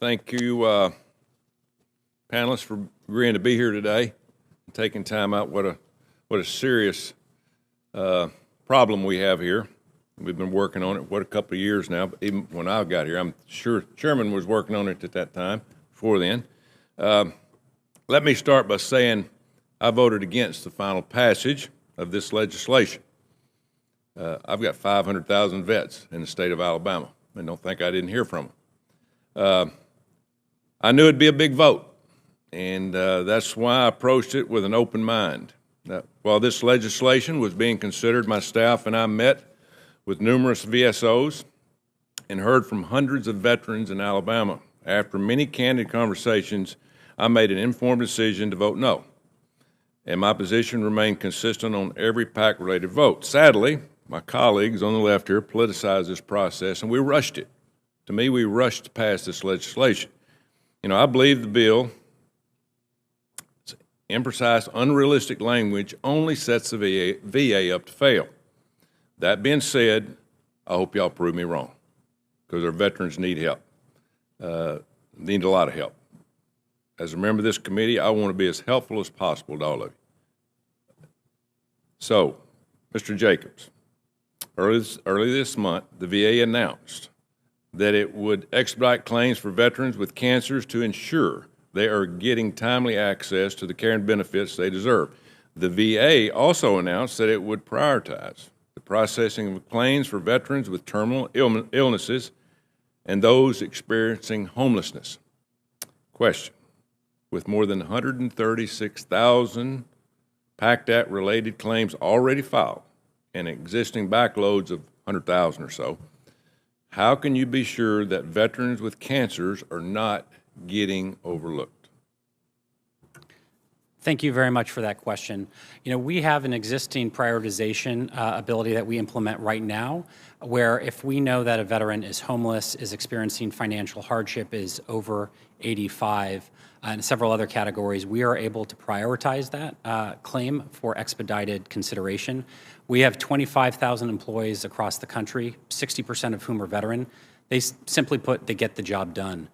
Thank you, panelists, for agreeing to be here today and taking time out. What a serious problem we have here. We've been working on it, a couple of years now. But even when I got here, I'm sure Chairman was working on it at that time, before then. Let me start by saying I voted against the final passage of this legislation. I've got 500,000 vets in the state of Alabama, and don't think I didn't hear from them. I knew it'd be a big vote, and that's why I approached it with an open mind. While this legislation was being considered, my staff and I met with numerous VSOs and heard from hundreds of veterans in Alabama. After many candid conversations, I made an informed decision to vote no, and my position remained consistent on every PACT-related vote. Sadly, my colleagues on the left here politicized this process, and we rushed it. To me, we rushed to pass this legislation. You know, I believe the bill, imprecise, unrealistic language only sets the VA up to fail. That being said, I hope y'all prove me wrong, because our veterans need help, need a lot of help. As a member of this committee, I want to be as helpful as possible to all of you. So, Mr. Jacobs, early this month, the VA announced that it would expedite claims for veterans with cancers to ensure they are getting timely access to the care and benefits they deserve. The VA also announced that it would prioritize the processing of claims for veterans with terminal illnesses and those experiencing homelessness. Question: with more than 136,000 PACT Act related claims already filed and existing backlogs of 100,000 or so, how can you be sure that veterans with cancers are not getting overlooked? Thank you very much for that question. You know, we have an existing prioritization ability that we implement right now, where if we know that a veteran is homeless, is experiencing financial hardship, is over 85, and several other categories, we are able to prioritize that claim for expedited consideration. We have 25,000 employees across the country, 60% of whom are veteran. They simply put, they get the job done.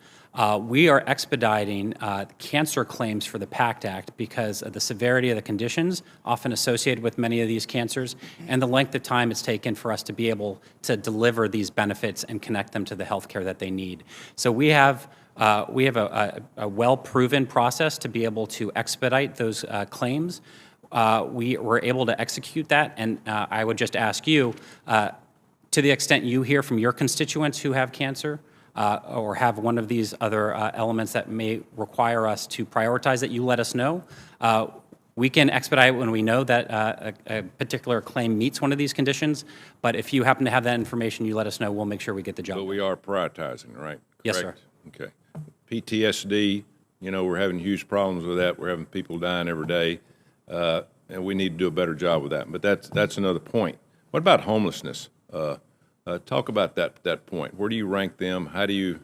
We are expediting cancer claims for the PACT Act because of the severity of the conditions often associated with many of these cancers and the length of time it's taken for us to be able to deliver these benefits and connect them to the health care that they need. So we have a well-proven process to be able to expedite those claims. We were able to execute that, and I would just ask you, to the extent you hear from your constituents who have cancer, or have one of these other elements that may require us to prioritize it, you let us know. We can expedite when we know that a particular claim meets one of these conditions, but if you happen to have that information, you let us know. We'll make sure we get the job. But we are prioritizing, right? Yes, sir. Okay. PTSD, you know, we're having huge problems with that. We're having people dying every day, and we need to do a better job with that. But that's another point. What about homelessness? Talk about that point. Where do you rank them? How do you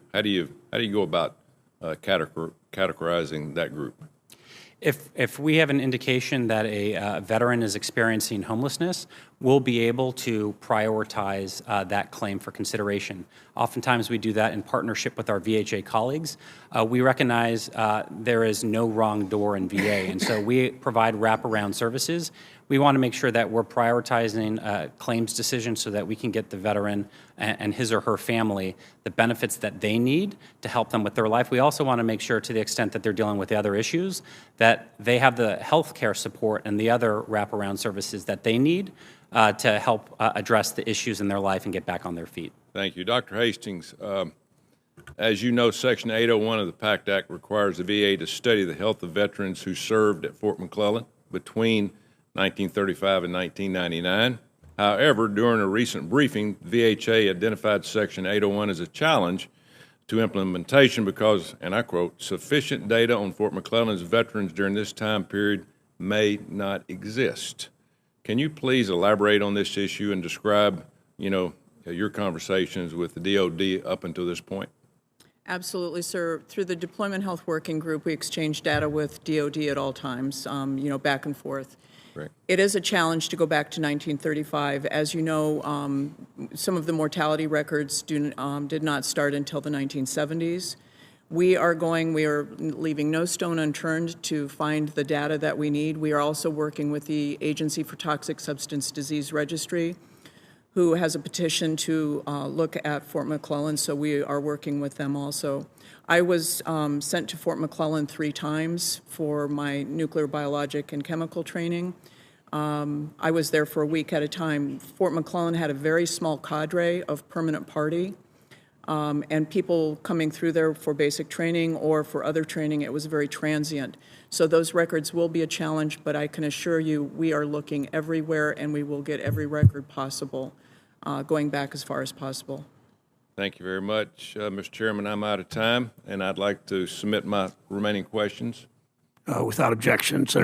go about categorizing that group? If we have an indication that a veteran is experiencing homelessness, we'll be able to prioritize that claim for consideration. Oftentimes we do that in partnership with our VHA colleagues. We recognize there is no wrong door in VA, and so we provide wraparound services. We want to make sure that we're prioritizing claims decisions so that we can get the veteran and his or her family the benefits that they need to help them with their life. We also want to make sure, to the extent that they're dealing with the other issues, that they have the health care support and the other wraparound services that they need to help address the issues in their life and get back on their feet. Thank you. Dr. Hastings, as you know, Section 801 of the PACT Act requires the VA to study the health of veterans who served at Fort McClellan between 1935 and 1999. However, during a recent briefing, VHA identified Section 801 as a challenge to implementation because, and I quote, sufficient data on Fort McClellan's veterans during this time period may not exist. Can you please elaborate on this issue and describe, you know, your conversations with the DOD up until this point? Absolutely, sir. Through the Deployment Health Working Group, we exchange data with DOD at all times, you know, back and forth. Right. It is a challenge to go back to 1935. As you know, some of the mortality records did not start until the 1970s. We are leaving no stone unturned to find the data that we need. We are also working with the Agency for Toxic Substance Disease Registry, who has a petition to look at Fort McClellan, so we are working with them also. I was sent to Fort McClellan 3 times for my nuclear, biologic, and chemical training. I was there for a week at a time. Fort McClellan had a very small cadre of permanent party, and people coming through there for basic training or for other training, it was very transient. So those records will be a challenge, but I can assure you we are looking everywhere and we will get every record possible, going back as far as possible. Thank you very much, Mr. Chairman. I'm out of time, and I'd like to submit my remaining questions. Without objection, Senator